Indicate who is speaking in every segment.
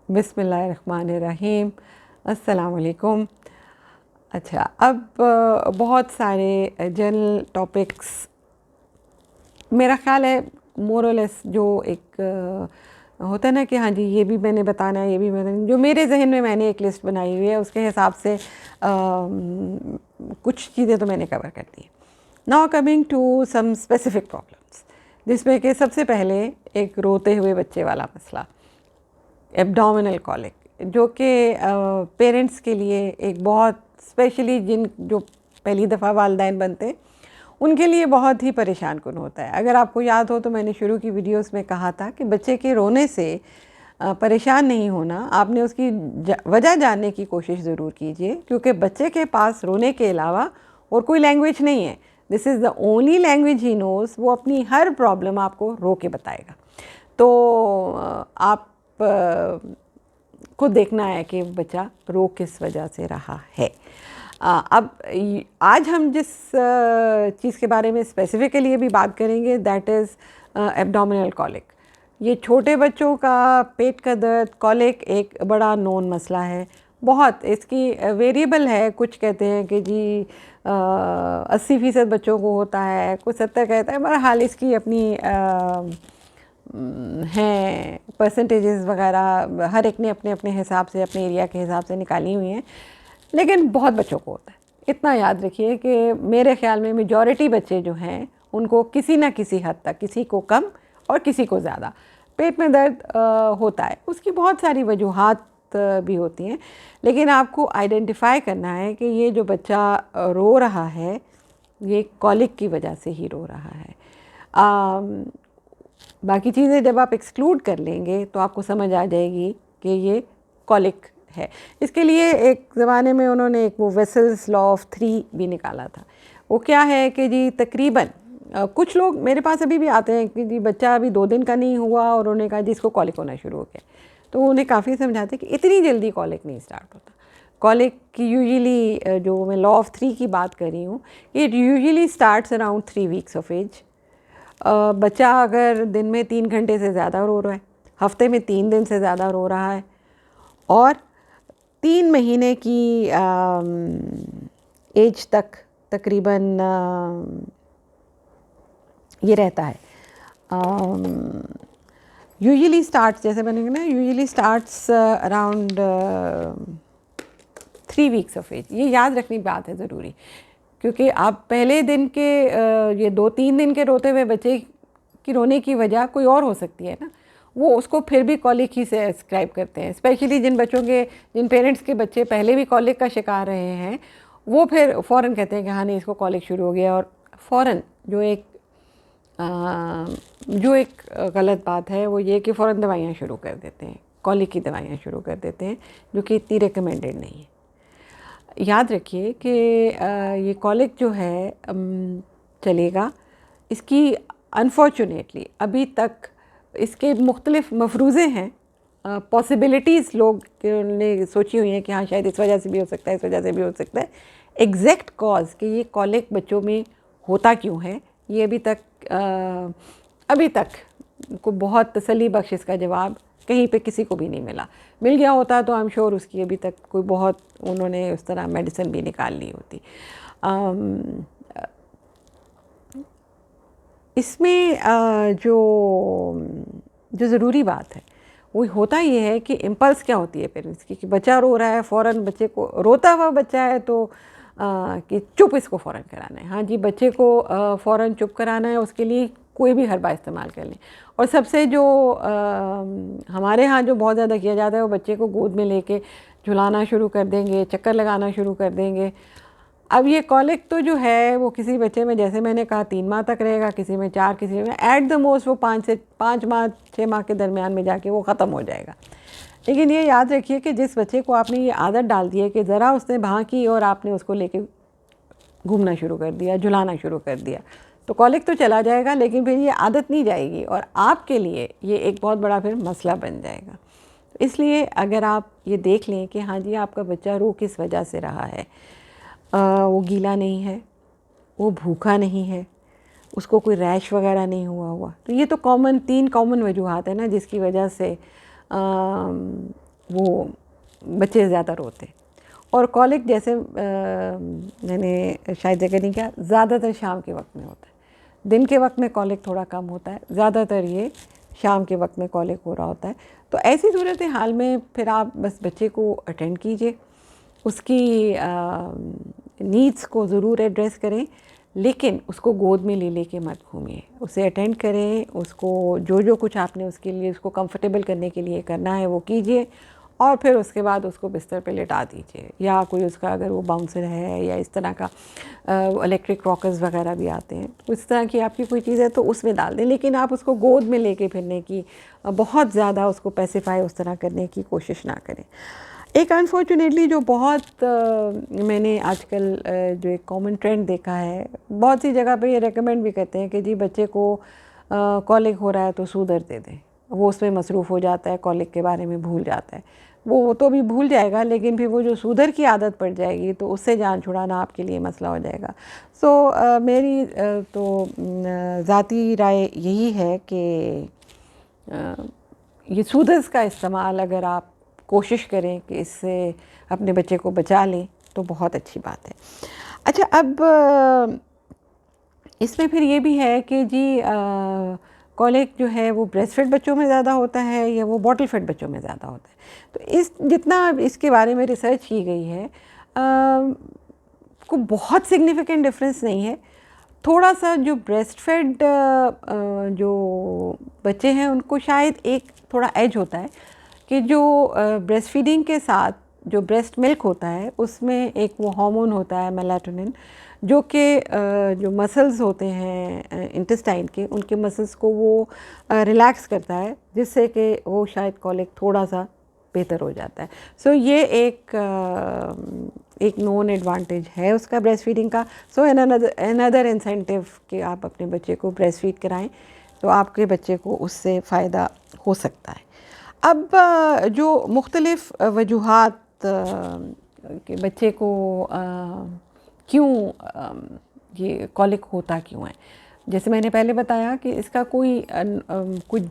Speaker 1: बिस्मिल्लाहिर्रहमानिर्रहीम। अस्सलाम वालेकुम। अच्छा, अब बहुत सारे जनरल टॉपिक्स मेरा ख़्याल है मोर और लेस जो एक होता है ना कि हाँ जी ये भी मैंने बताना है, ये भी मैंने जो मेरे जहन में मैंने एक लिस्ट बनाई हुई है उसके हिसाब से कुछ चीज़ें तो मैंने कवर कर दी। Now coming to some specific problems, जिसमें कि सबसे पहले एक रोते हुए बच्चे वाला मसला, एब्डोमिनल कॉलिक, जो कि पेरेंट्स के लिए एक बहुत स्पेशली जो पहली दफ़ा वालिदैन बनते हैं उनके लिए बहुत ही परेशान कुन होता है। अगर आपको याद हो तो मैंने शुरू की वीडियोस में कहा था कि बच्चे के रोने से परेशान नहीं होना, आपने उसकी वजह जानने की कोशिश ज़रूर कीजिए, क्योंकि बच्चे के पास रोने के अलावा और कोई लैंग्वेज नहीं है। This is the only language he knows. वो अपनी हर प्रॉब्लम आपको रो के बताएगा। तो आप को देखना है कि बच्चा रो किस वजह से रहा है। अब आज हम जिस चीज़ के बारे में स्पेसिफिकली भी बात करेंगे दैट इज़ एब्डोमिनल कॉलिक। ये छोटे बच्चों का पेट का दर्द, कॉलिक एक बड़ा नोन मसला है। बहुत इसकी वेरिएबल है, कुछ कहते हैं कि जी 80% बच्चों को होता है, कुछ 70 कहता है। बहरहाल इसकी अपनी हैं परसेंटेजेस वगैरह, हर एक ने अपने अपने हिसाब से, अपने एरिया के हिसाब से निकाली हुई हैं, लेकिन बहुत बच्चों को होता है। इतना याद रखिए कि मेरे ख़्याल में मेजॉरिटी बच्चे जो हैं उनको किसी ना किसी हद तक, किसी को कम और किसी को ज़्यादा पेट में दर्द होता है। उसकी बहुत सारी वजूहात भी होती हैं, लेकिन आपको आइडेंटिफाई करना है कि ये जो बच्चा रो रहा है ये कॉलिक की वजह से ही रो रहा है। बाकी चीज़ें जब आप एक्सक्लूड कर लेंगे तो आपको समझ आ जाएगी कि ये कॉलिक है। इसके लिए एक ज़माने में उन्होंने एक वो वेसल्स लॉ ऑफ 3 भी निकाला था। वो क्या है कि जी तकरीबन कुछ लोग मेरे पास अभी भी आते हैं कि जी बच्चा अभी 2 दिन का नहीं हुआ और उन्होंने कहा जी इसको कॉलिक होना शुरू हो गया। तो उन्हें काफ़ी समझाते कि इतनी जल्दी कॉलिक नहीं स्टार्ट होता। कॉलिक की यूजुअली, जो मैं लॉ ऑफ 3 की बात कर रही हूँ, it usually starts around 3 weeks of age. बच्चा अगर दिन में 3 घंटे से ज़्यादा रो रहा है, हफ्ते में 3 दिन से ज़्यादा रो रहा है और 3 महीने की एज तक तकरीबन ये रहता है, यूजुअली स्टार्ट्स, जैसे मैंने कहा ना, usually starts around 3 weeks of age. ये याद रखनी बात है ज़रूरी, क्योंकि आप पहले दिन के ये 2-3 दिन के रोते हुए बच्चे की रोने की वजह कोई और हो सकती है ना, वो उसको फिर भी कॉलिक ही से अस्क्राइब करते हैं। स्पेशली जिन पेरेंट्स के बच्चे पहले भी कॉलिक का शिकार रहे हैं, वो फिर फ़ौरन कहते हैं कि हाँ नहीं इसको कॉलिक शुरू हो गया, और फ़ौरन जो एक गलत बात है वो ये कि फ़ौरन दवाइयाँ शुरू कर देते हैं, कॉलिक की दवाइयाँ शुरू कर देते हैं, जो कि इतनी रिकमेंडेड नहीं है। याद रखिए कि ये कॉलिक जो है चलेगा, इसकी अनफॉर्चुनेटली अभी तक इसके मुख्तलिफ मफरूज़े हैं, पॉसिबिलिटीज़ लोग ने सोची हुई हैं कि हाँ शायद इस वजह से भी हो सकता है, इस वजह से भी हो सकता है। एग्जैक्ट कॉज कि ये कॉलिक बच्चों में होता क्यों है, ये अभी तक को बहुत तसल्ली बख्श इसका जवाब कहीं पे किसी को भी नहीं मिला। मिल गया होता तो आई एम श्योर उसकी अभी तक कोई बहुत उन्होंने उस तरह मेडिसिन भी निकाल ली होती। इसमें जो ज़रूरी बात है वो होता ये है कि इम्पल्स क्या होती है पेरेंट्स की, कि बच्चा रो रहा है, फ़ौरन बच्चे को, रोता हुआ बच्चा है तो कि चुप इसको फ़ौरन कराना है। हाँ जी, बच्चे को फ़ौरन चुप कराना है, उसके लिए कोई भी हरबा इस्तेमाल कर लें। और सबसे जो हमारे यहाँ जो बहुत ज़्यादा किया जाता है, वो बच्चे को गोद में लेके झुलाना शुरू कर देंगे, चक्कर लगाना शुरू कर देंगे। अब ये कॉलिक तो जो है वो किसी बच्चे में, जैसे मैंने कहा, 3 माह तक रहेगा, किसी में 4, किसी में एट द मोस्ट वो 5 माह 6 माह के दरमियान में जाके वो ख़त्म हो जाएगा। लेकिन ये याद रखिए कि जिस बच्चे को आपने ये आदत डाल दी है कि ज़रा उसने भाँ की और आपने उसको लेके घूमना शुरू कर दिया, झुलाना शुरू कर दिया, तो कॉलिक तो चला जाएगा, लेकिन फिर ये आदत नहीं जाएगी और आपके लिए ये एक बहुत बड़ा फिर मसला बन जाएगा। इसलिए अगर आप ये देख लें कि हाँ जी आपका बच्चा रो किस वजह से रहा है, वो गीला नहीं है, वो भूखा नहीं है, उसको कोई रैश वगैरह नहीं हुआ, तो ये तो 3 कॉमन वजूहात है ना जिसकी वजह से वो बच्चे ज़्यादा रोते। और कॉलिक जैसे मैंने शायद जगह नहीं किया, ज़्यादातर शाम के वक्त में होता है। दिन के वक्त में कॉलिक थोड़ा कम होता है, ज़्यादातर ये शाम के वक्त में कॉलिक हो रहा होता है। तो ऐसी सूरत हाल में फिर आप बस बच्चे को अटेंड कीजिए, उसकी नीड्स को ज़रूर एड्रेस करें, लेकिन उसको गोद में ले लेके मत घूमिए। उसे अटेंड करें, उसको जो कुछ आपने उसके लिए उसको कंफर्टेबल करने के लिए करना है वो कीजिए, और फिर उसके बाद उसको बिस्तर पे लेटा दीजिए, या कोई उसका अगर वो बाउंसर है या इस तरह का इलेक्ट्रिक रॉकर्स वगैरह भी आते हैं, तो इस तरह की आपकी कोई चीज़ है तो उसमें डाल दें। लेकिन आप उसको गोद में लेके फिरने की बहुत ज़्यादा उसको पैसिफाई उस तरह करने की कोशिश ना करें। एक अनफॉर्चुनेटली जो बहुत मैंने आजकल जो एक कॉमन ट्रेंड देखा है, बहुत सी जगह पे ये रेकमेंड भी करते हैं कि जी बच्चे को कॉलिक हो रहा है तो सूदर दे दें। वो उसमें मसरूफ़ हो जाता है, कॉलिक के बारे में भूल जाता है। वो तो भी भूल जाएगा, लेकिन फिर वो जो सूदर की आदत पड़ जाएगी तो उससे जान छुड़ाना आपके लिए मसला हो जाएगा। सो मेरी तो ज़ाती राय यही है कि ये सूदर्स का इस्तेमाल अगर आप कोशिश करें कि इससे अपने बच्चे को बचा लें तो बहुत अच्छी बात है। अच्छा, अब इसमें फिर ये भी है कि जी कॉलिक जो है वो ब्रेस्ट फेड बच्चों में ज़्यादा होता है या वो बॉटल फेड बच्चों में ज़्यादा होता है। तो इस जितना इसके बारे में रिसर्च की गई है को बहुत सिग्निफिकेंट डिफरेंस नहीं है। थोड़ा सा जो ब्रेस्ट फेड जो बच्चे हैं उनको शायद एक थोड़ा एज होता है कि जो ब्रेस्ट फीडिंग के साथ जो ब्रेस्ट मिल्क होता है उसमें एक वो हार्मोन होता है मेलाटोनिन, जो कि जो मसल्स होते हैं इंटेस्टाइन के, उनके मसल्स को वो रिलैक्स करता है, जिससे कि वो शायद कॉलिक थोड़ा सा बेहतर हो जाता है। सो ये एक नोन एडवांटेज है उसका ब्रेस्ट फीडिंग का। सो अनदर इंसेंटिव कि आप अपने बच्चे को ब्रेस्ट फीड कराएं तो आपके बच्चे को उससे फ़ायदा हो सकता है। अब जो मुख्तलिफ़ वजूहात कि बच्चे को क्यों ये कॉलिक होता क्यों है, जैसे मैंने पहले बताया कि इसका कोई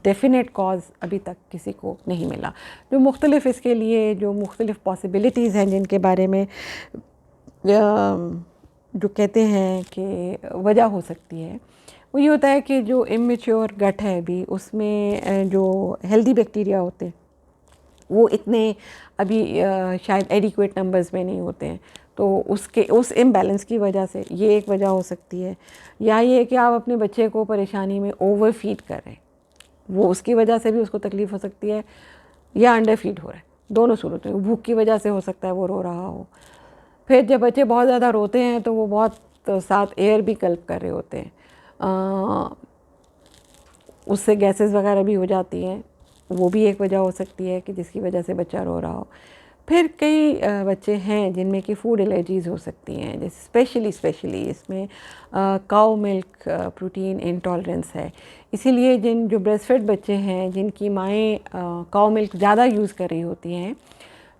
Speaker 1: डेफिनेट कॉज अभी तक किसी को नहीं मिला। जो मुख्तलिफ़ इसके लिए जो मुख्तलिफ़ पॉसिबिलिटीज़ हैं जिनके बारे में जो कहते हैं कि वजह हो सकती है, वो ये होता है कि जो इमेच्योर गट है अभी उसमें जो हेल्दी बैक्टीरिया होते हैं वो इतने अभी शायद एडिक्वेट नंबर्स में नहीं होते हैं, तो उस इम्बैलेंस की वजह से ये एक वजह हो सकती है। या ये कि आप अपने बच्चे को परेशानी में ओवर फीड कर रहे हैं, वो उसकी वजह से भी उसको तकलीफ़ हो सकती है, या अंडर फीड हो रहा है, दोनों सूरतों में। भूख की वजह से हो सकता है वो रो रहा हो। फिर जब बच्चे बहुत ज़्यादा रोते हैं तो वो बहुत साथ एयर भी गल्प कर रहे होते हैं, उससे गैसेस वगैरह भी हो जाती हैं, वो भी एक वजह हो सकती है कि जिसकी वजह से बच्चा रो रहा हो। फिर कई बच्चे हैं जिनमें कि फूड एलर्जीज़ हो सकती हैं, जैसे स्पेशली इसमें काऊ मिल्क प्रोटीन इंटॉलरेंस है। इसीलिए जो ब्रेस्ट फेड बच्चे हैं जिनकी माएँ काऊ मिल्क ज़्यादा यूज़ कर रही होती हैं,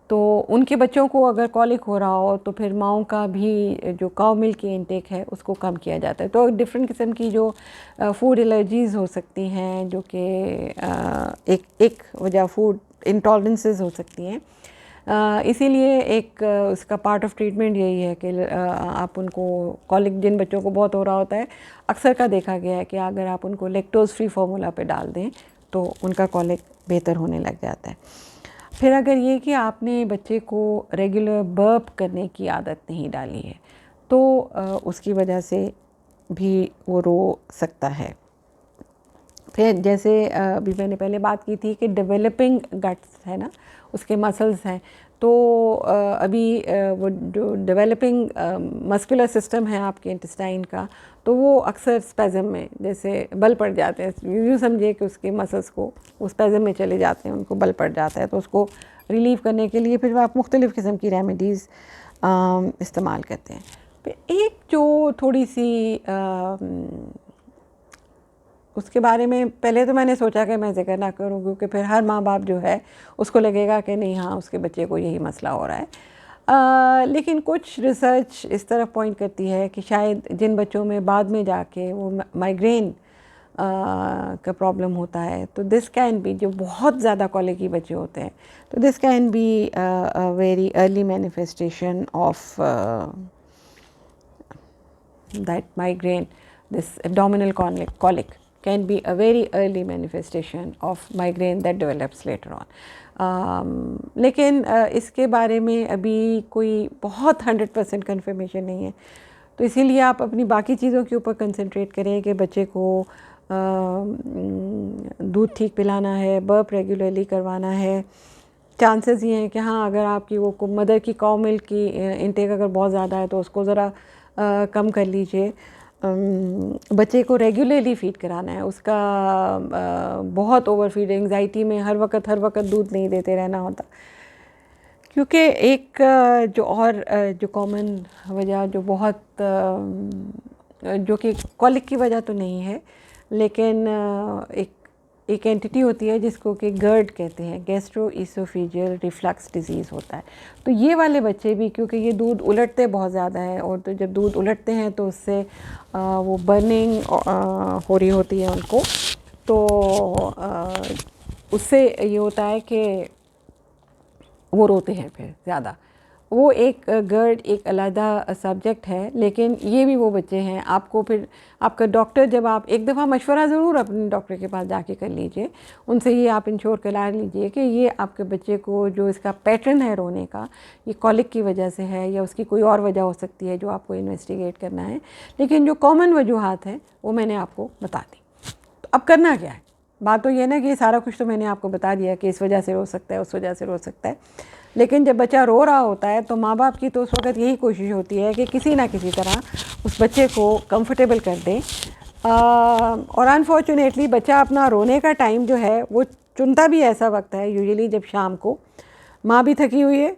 Speaker 1: तो उनके बच्चों को अगर कॉलिक हो रहा हो तो फिर माँओं का भी जो काऊ मिल्क की इंटेक है उसको कम किया जाता है। तो डिफरेंट किस्म की जो फूड एलर्जीज़ हो सकती हैं, जो कि एक वजह फूड इंटॉलरेंसेस हो सकती हैं। इसीलिए एक उसका पार्ट ऑफ ट्रीटमेंट यही है कि आप उनको कॉलिक जिन बच्चों को बहुत हो रहा होता है, अक्सर का देखा गया है कि अगर आप उनको लैक्टोज़ फ्री फार्मूला पे डाल दें तो उनका कॉलिक बेहतर होने लग जाता है। फिर अगर ये कि आपने बच्चे को रेगुलर बर्प करने की आदत नहीं डाली है तो उसकी वजह से भी वो रो सकता है। फिर जैसे अभी मैंने पहले बात की थी कि डेवलपिंग गट्स है ना, उसके मसल्स हैं, तो अभी वो जो डेवलपिंग मस्कुलर सिस्टम है आपके इंटेस्टाइन का, तो वो अक्सर स्पैज़म में जैसे बल पड़ जाते हैं। यूँ समझिए कि उसके मसल्स को वो स्पैज़म में चले जाते हैं, उनको बल पड़ जाता है, तो उसको रिलीव करने के लिए फिर आप मुख्तलिफ़ किस्म की रेमेडीज़ इस्तेमाल करते हैं। फिर एक जो थोड़ी सी उसके बारे में पहले तो मैंने सोचा कि मैं ज़िक्र ना करूं, क्योंकि फिर हर माँ बाप जो है उसको लगेगा कि नहीं, हाँ उसके बच्चे को यही मसला हो रहा है। लेकिन कुछ रिसर्च इस तरफ पॉइंट करती है कि शायद जिन बच्चों में बाद में जाके वो माइग्रेन का प्रॉब्लम होता है, तो दिस कैन बी, जो बहुत ज़्यादा कॉलिकी बच्चे होते हैं, तो this can be a very early manifestation of that migraine. This abdominal colic can be a very early manifestation of migraine that develops later on. लेकिन इसके बारे में अभी कोई बहुत 100% कन्फर्मेशन नहीं है, तो इसीलिए आप अपनी बाकी चीज़ों के ऊपर कंसंट्रेट करें कि बच्चे को दूध ठीक पिलाना है, बर्प रेगुलरली करवाना है। चांसेस ये हैं कि हाँ, अगर आपकी वो मदर की काउ मिल्क की इंटेक अगर बहुत ज़्यादा है तो उसको ज़रा कम कर लीजिए। बच्चे को रेगुलरली फीड कराना है, उसका बहुत ओवर फीड, एंग्जाइटी में हर वक्त दूध नहीं देते रहना होता, क्योंकि एक जो कॉमन वजह जो बहुत जो कि कॉलिक की वजह तो नहीं है, लेकिन एक एंटिटी होती है जिसको कि गर्ड कहते हैं, गैस्ट्रोइसोफेजियल रिफ्लक्स डिजीज़ होता है। तो ये वाले बच्चे भी, क्योंकि ये दूध उलटते बहुत ज़्यादा है, और तो जब दूध उलटते हैं तो उससे वो बर्निंग हो रही होती है उनको, तो उससे ये होता है कि वो रोते हैं फिर ज़्यादा। वो एक गर्ड एक अलग सब्जेक्ट है, लेकिन ये भी वो बच्चे हैं। आपको फिर आपका डॉक्टर, जब आप एक दफ़ा मशवरा ज़रूर अपने डॉक्टर के पास जाके कर लीजिए, उनसे ये आप इंश्योर करा लीजिए कि ये आपके बच्चे को जो इसका पैटर्न है रोने का, ये कॉलिक की वजह से है या उसकी कोई और वजह हो सकती है जो आपको इन्वेस्टिगेट करना है। लेकिन जो कॉमन वजूहात हैं वो मैंने आपको बता दी। तो अब करना क्या है? बात तो ये ना कि सारा कुछ तो मैंने आपको बता दिया कि इस वजह से रो सकता है, उस वजह से रो सकता है, लेकिन जब बच्चा रो रहा होता है तो माँ बाप की तो उस वक्त यही कोशिश होती है कि किसी ना किसी तरह उस बच्चे को कंफर्टेबल कर दें। और अनफॉर्चुनेटली बच्चा अपना रोने का टाइम जो है वो चुनता भी ऐसा वक्त है, यूजुअली जब शाम को माँ भी थकी हुई है,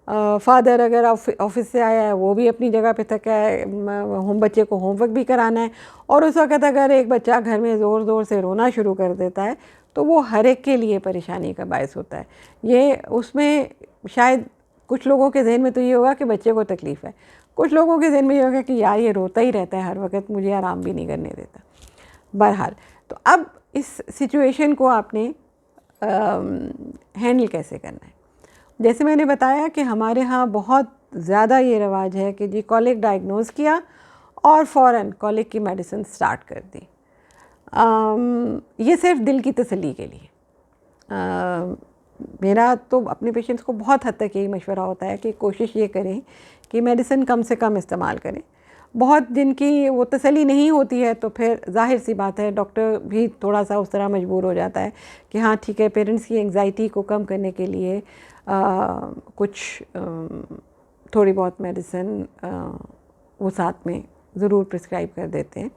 Speaker 1: फादर अगर ऑफिस से आया है वो भी अपनी जगह पे थका है, बच्चे को होमवर्क भी कराना है, और उस वक्त अगर एक बच्चा घर में ज़ोर ज़ोर से रोना शुरू कर देता है तो वो हर एक के लिए परेशानी का बायस होता है। ये उसमें शायद कुछ लोगों के जहन में तो ये होगा कि बच्चे को तकलीफ़ है, कुछ लोगों के जहन में ये होगा कि यार ये रोता ही रहता है हर वक्त, मुझे आराम भी नहीं करने देता। बहरहाल, तो अब इस सिचुएशन को आपने हैंडल कैसे करना है? जैसे मैंने बताया कि हमारे यहाँ बहुत ज़्यादा ये रवाज है कि जी कॉलिक डायग्नोज़ किया और फ़ौरन कॉलिक की मेडिसिन स्टार्ट कर दी। ये सिर्फ दिल की तसल्ली के लिए। मेरा तो अपने पेशेंट्स को बहुत हद तक यही मशवरा होता है कि कोशिश ये करें कि मेडिसिन कम से कम इस्तेमाल करें। बहुत जिनकी वो तसल्ली नहीं होती है तो फिर जाहिर सी बात है डॉक्टर भी थोड़ा सा उस तरह मजबूर हो जाता है कि हाँ ठीक है, पेरेंट्स की एंग्जाइटी को कम करने के लिए कुछ थोड़ी बहुत मेडिसिन वो साथ में ज़रूर प्रिस्क्राइब कर देते हैं।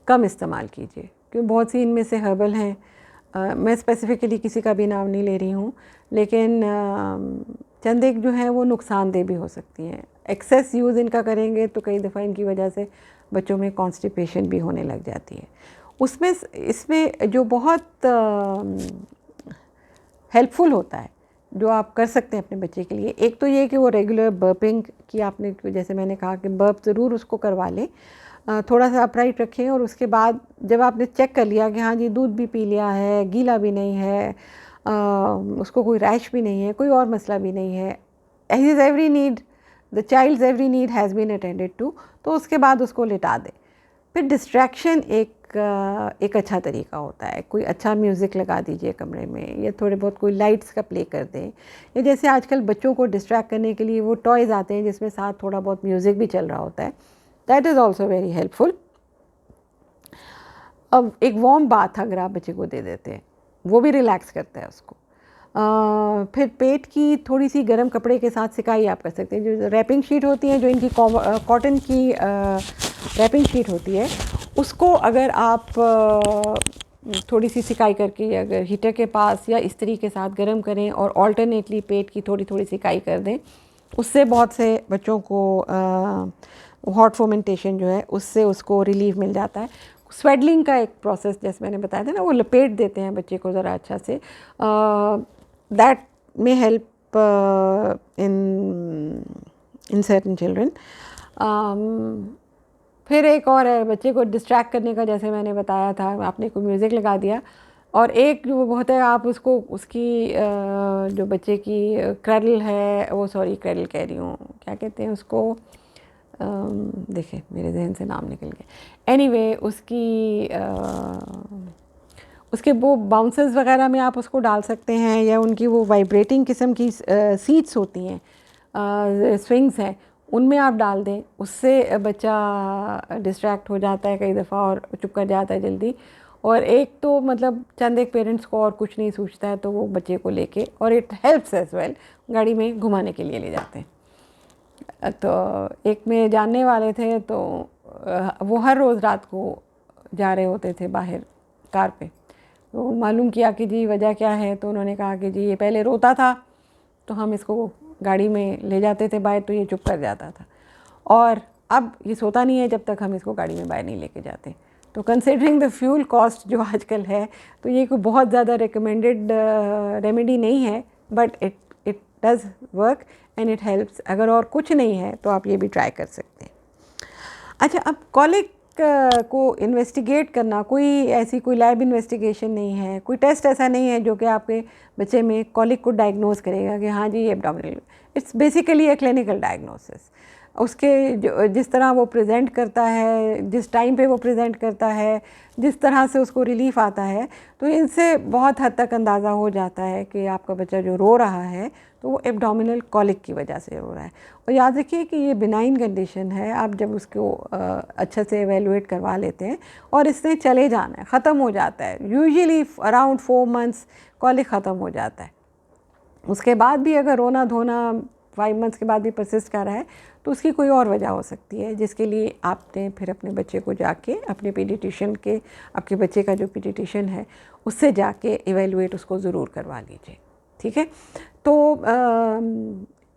Speaker 1: कम इस्तेमाल कीजिए, क्योंकि बहुत सी इनमें से हर्बल हैं, मैं स्पेसिफ़िकली किसी का भी नाम नहीं ले रही हूँ, लेकिन चंद एक जो हैं वो नुकसानदेह भी हो सकती हैं। एक्सेस यूज़ इनका करेंगे तो कई दफ़ा इनकी वजह से बच्चों में कॉन्स्टिपेशन भी होने लग जाती है। उसमें इसमें जो बहुत हेल्पफुल होता है जो आप कर सकते हैं अपने बच्चे के लिए, एक तो ये कि वो रेगुलर बर्पिंग की आपने, जैसे मैंने कहा कि बर्प ज़रूर उसको करवा लें, थोड़ा सा अपराइट रखें, और उसके बाद जब आपने चेक कर लिया कि हाँ जी दूध भी पी लिया है, गीला भी नहीं है, उसको कोई रैश भी नहीं है, कोई और मसला भी नहीं है, his every need, the child's every need has been attended to, तो उसके बाद उसको लिटा दें। फिर डिस्ट्रैक्शन एक अच्छा तरीका होता है, कोई अच्छा म्यूज़िक लगा दीजिए कमरे में, या थोड़े बहुत कोई लाइट्स का प्ले कर दें, या जैसे आजकल बच्चों को डिस्ट्रैक्ट करने के लिए वो टॉयज़ आते हैं जिसमें साथ थोड़ा बहुत म्यूज़िक भी चल रहा होता है, that is also very helpful. अब एक वार्म बाथ अगर आप बच्चे को दे देते हैं वो भी रिलैक्स करता है उसको। फिर पेट की थोड़ी सी गर्म कपड़े के साथ सिकाई आप कर सकते हैं, जो रैपिंग शीट होती है, जो इनकी कॉटन की रैपिंग शीट होती है, उसको अगर आप थोड़ी सी सिकाई करके अगर हीटर के पास या इस्त्री के साथ गर्म करें और ऑल्टरनेटली पेट की थोड़ी थोड़ी सिकाई कर दें, उससे बहुत से बच्चों को हॉट फोमेंटेशन जो है उससे उसको रिलीफ मिल जाता है। स्वेडलिंग का एक प्रोसेस जैसे मैंने बताया था ना, वो लपेट देते हैं बच्चे को ज़रा अच्छा से, that may help in certain children. फिर एक और है बच्चे को डिस्ट्रैक्ट करने का, जैसे मैंने बताया था, आपने कोई म्यूज़िक लगा दिया। और एक जो बहुत है, आप उसको उसकी जो बच्चे की क्रैडल है, वो सॉरी क्रैडल कह रही हूँ, क्या कहते हैं उसको, देखिए मेरे जहन से नाम निकल गया। एनीवे उसके वो बाउंसर्स वगैरह में आप उसको डाल सकते हैं, या उनकी वो वाइब्रेटिंग किस्म की सीट्स होती हैं, स्विंग्स हैं, उनमें आप डाल दें। उससे बच्चा डिस्ट्रैक्ट हो जाता है कई दफ़ा और चुप कर जाता है जल्दी। और एक तो मतलब चंद एक पेरेंट्स को और कुछ नहीं सूझता है तो वो बच्चे को लेके, और इट हेल्प्स एज वेल, गाड़ी में घुमाने के लिए ले जाते हैं। तो एक में जानने वाले थे, तो वो हर रोज़ रात को जा रहे होते थे बाहर कार पे। तो मालूम किया कि जी वजह क्या है, तो उन्होंने कहा कि जी ये पहले रोता था तो हम इसको गाड़ी में ले जाते थे बाहर, तो ये चुप कर जाता था, और अब ये सोता नहीं है जब तक हम इसको गाड़ी में बाहर नहीं लेके जाते। तो कंसिडरिंग द फ्यूल कॉस्ट जो आजकल है, तो ये कोई बहुत ज़्यादा रिकमेंडेड रेमेडी नहीं है, but it does work and it helps. अगर और कुछ नहीं है तो आप ये भी ट्राई कर सकते हैं। अच्छा, अब कॉलिक को इन्वेस्टिगेट करना, कोई लैब इन्वेस्टिगेशन नहीं है, कोई टेस्ट ऐसा नहीं है जो कि आपके बच्चे में कॉलिक को डायग्नोज करेगा कि हाँ जी ये abdominal. It's basically a clinical diagnosis. उसके जिस तरह वो प्रेजेंट करता है, जिस टाइम पे वो प्रेजेंट करता है, जिस तरह से उसको रिलीफ आता है, तो इनसे बहुत हद तक अंदाज़ा हो जाता है कि आपका बच्चा जो रो रहा है तो वो एब्डोमिनल कॉलिक की वजह से रो रहा है। और याद रखिए कि ये बिनाइन कंडीशन है। आप जब उसको अच्छे से एवेलुएट करवा लेते हैं और इससे चले जाना है, ख़त्म हो जाता है, यूजुअली अराउंड 4 मंथ्स कॉलिक ख़त्म हो जाता है। उसके बाद भी अगर रोना धोना 5 मंथ्स के बाद भी परसिस्ट कर रहा है तो उसकी कोई और वजह हो सकती है, जिसके लिए आपने फिर अपने बच्चे को जाके अपने पीडियाट्रिशियन के, आपके बच्चे का जो पीडियाट्रिशियन है उससे जाके एवेलुएट उसको ज़रूर करवा लीजिए, ठीक है। तो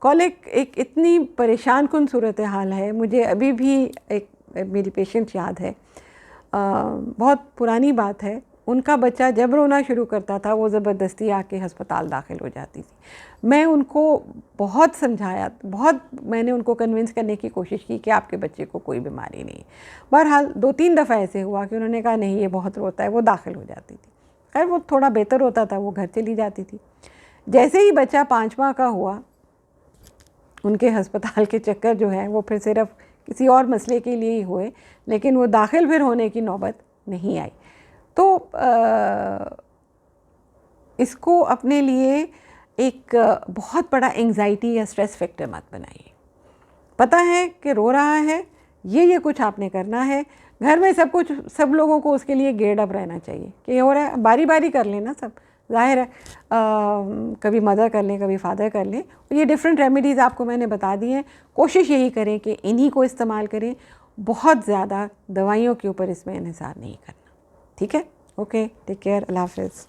Speaker 1: कॉलिक एक इतनी परेशान कुन सूरत हाल है। मुझे अभी भी एक मेरी पेशेंट याद है, बहुत पुरानी बात है, उनका बच्चा जब रोना शुरू करता था वो ज़बरदस्ती आके अस्पताल दाखिल हो जाती थी। मैं उनको बहुत समझाया, बहुत मैंने उनको कन्विंस करने की कोशिश की कि आपके बच्चे को कोई बीमारी नहीं है। बहरहाल 2-3 दफ़ा ऐसे हुआ कि उन्होंने कहा नहीं ये बहुत रोता है, वो दाखिल हो जाती थी। खैर वो थोड़ा बेहतर होता था, वो घर चली जाती थी। जैसे ही बच्चा 5 माह का हुआ, उनके अस्पताल के चक्कर जो है वो फिर सिर्फ किसी और मसले के लिए ही हुए, लेकिन वो दाखिल फिर होने की नौबत नहीं आई। तो इसको अपने लिए एक बहुत बड़ा एंग्जाइटी या स्ट्रेस फैक्टर मत बनाइए। पता है कि रो रहा है, ये कुछ आपने करना है, घर में सब लोगों को उसके लिए गेयर्ड अप रहना चाहिए कि हो रहा है, बारी बारी कर लेना सब, जाहिर है कभी मदर कर लें, कभी फादर कर लें। ये डिफरेंट रेमेडीज़ आपको मैंने बता दी हैं। कोशिश यही करें कि इन्हीं को इस्तेमाल करें, बहुत ज़्यादा दवाइयों के ऊपर इसमें इन्हिसार नहीं करना, ठीक है। ओके, टेक केयर, अल्लाह हाफ़िज़।